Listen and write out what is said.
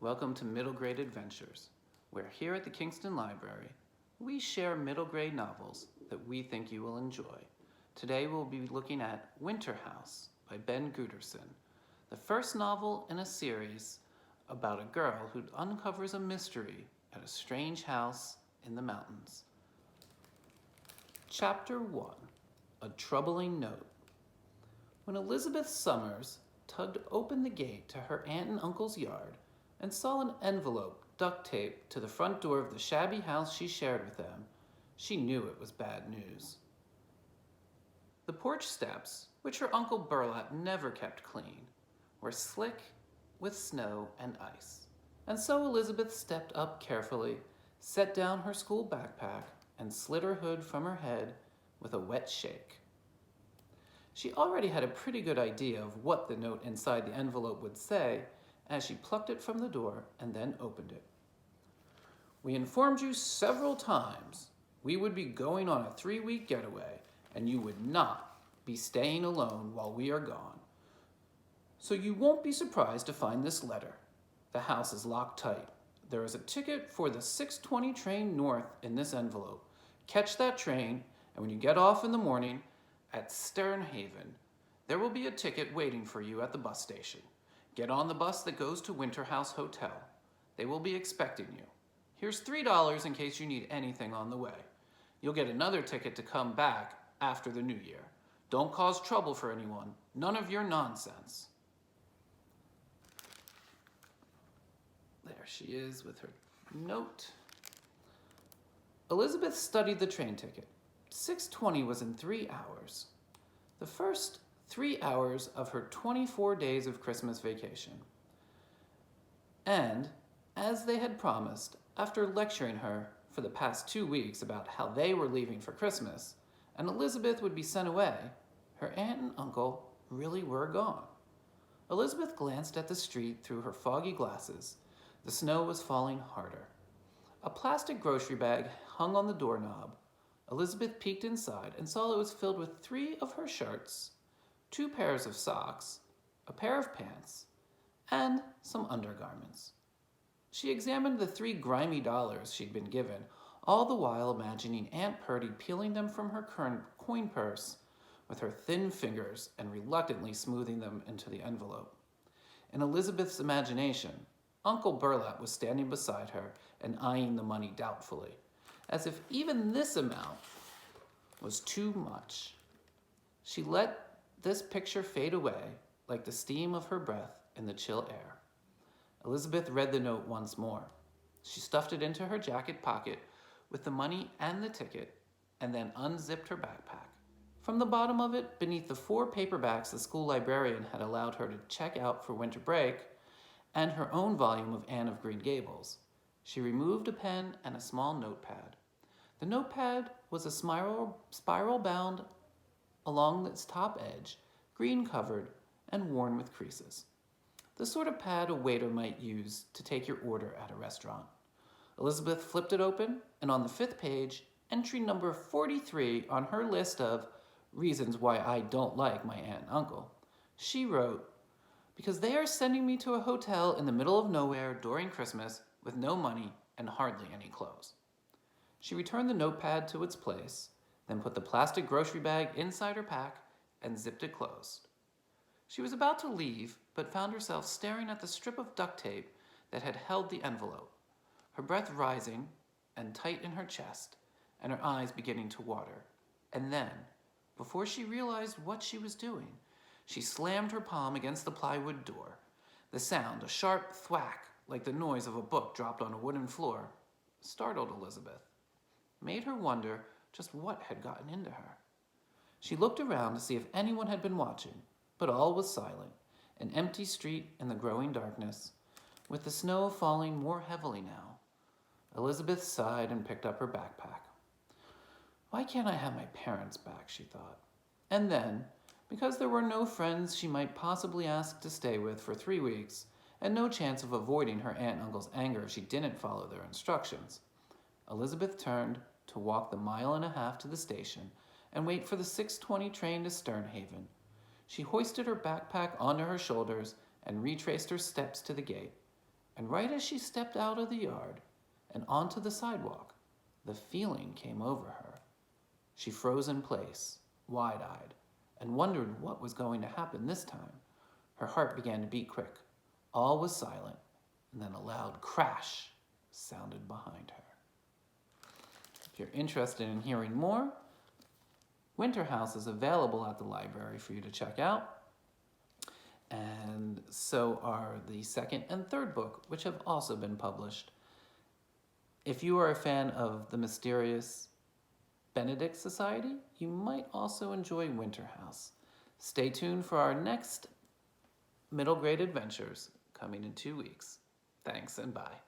Welcome to Middle Grade Adventures, where here at the Kingston Library, we share middle grade novels that we think you will enjoy. Today we'll be looking at Winterhouse by Ben Guterson, the first novel in a series about a girl who uncovers a mystery at a strange house in the mountains. Chapter 1, A Troubling Note. When Elizabeth Summers tugged open the gate to her aunt and uncle's yard and saw an envelope duct taped to the front door of the shabby house she shared with them, she knew it was bad news. The porch steps, which her Uncle Burlap never kept clean, were slick with snow and ice. And so Elizabeth stepped up carefully, set down her school backpack, and slid her hood from her head with a wet shake. She already had a pretty good idea of what the note inside the envelope would say as she plucked it from the door and then opened it. We informed you several times we would be going on a 3-week getaway and you would not be staying alone while we are gone. So you won't be surprised to find this letter. The house is locked tight. There is a ticket for the 6:20 train north in this envelope. Catch that train, and when you get off in the morning at Sternhaven, there will be a ticket waiting for you at the bus station. Get on the bus that goes to Winterhouse Hotel. They will be expecting you. Here's $3 in case you need anything on the way. You'll get another ticket to come back after the new year. Don't cause trouble for anyone. None of your nonsense. There she is with her note. Elizabeth studied the train ticket. 6:20 was in 3 hours. The first 3 hours of her 24 days of Christmas vacation. And, as they had promised, after lecturing her for the past 2 weeks about how they were leaving for Christmas, and Elizabeth would be sent away, her aunt and uncle really were gone. Elizabeth glanced at the street through her foggy glasses. The snow was falling harder. A plastic grocery bag hung on the doorknob. Elizabeth peeked inside and saw it was filled with 3 of her shirts, 2 pairs of socks, a pair of pants, and some undergarments. She examined the 3 grimy dollars she'd been given, all the while imagining Aunt Purdy peeling them from her current coin purse with her thin fingers and reluctantly smoothing them into the envelope. In Elizabeth's imagination, Uncle Burlap was standing beside her and eyeing the money doubtfully, as if even this amount was too much. She let this picture fade away like the steam of her breath in the chill air. Elizabeth read the note once more. She stuffed it into her jacket pocket with the money and the ticket, and then unzipped her backpack. From the bottom of it, beneath the 4 paperbacks the school librarian had allowed her to check out for winter break, and her own volume of Anne of Green Gables, she removed a pen and a small notepad. The notepad was a spiral bound along its top edge, green covered and worn with creases. The sort of pad a waiter might use to take your order at a restaurant. Elizabeth flipped it open, and on the 5th page, entry number 43 on her list of reasons why I don't like my aunt and uncle, she wrote, "Because they are sending me to a hotel in the middle of nowhere during Christmas with no money and hardly any clothes." She returned the notepad to its place, then put the plastic grocery bag inside her pack and zipped it closed. She was about to leave, but found herself staring at the strip of duct tape that had held the envelope, her breath rising and tight in her chest, and her eyes beginning to water. And then, before she realized what she was doing, she slammed her palm against the plywood door. The sound, a sharp thwack like the noise of a book dropped on a wooden floor, startled Elizabeth, made her wonder just what had gotten into her. She looked around to see if anyone had been watching, but all was silent, an empty street in the growing darkness, with the snow falling more heavily now. Elizabeth sighed and picked up her backpack. Why can't I have my parents back, she thought. And then, because there were no friends she might possibly ask to stay with for 3 weeks, and no chance of avoiding her aunt and uncle's anger if she didn't follow their instructions, Elizabeth turned to walk the 1.5 miles to the station and wait for the 6:20 train to Sternhaven. She hoisted her backpack onto her shoulders and retraced her steps to the gate. And right as she stepped out of the yard and onto the sidewalk, the feeling came over her. She froze in place, wide-eyed, and wondered what was going to happen this time. Her heart began to beat quick. All was silent, and then a loud crash sounded behind her. If you're interested in hearing more, Winterhouse is available at the library for you to check out. And so are the second and third book, which have also been published. If you are a fan of the mysterious Benedict Society, you might also enjoy Winterhouse. Stay tuned for our next middle grade adventures coming in 2 weeks. Thanks and bye.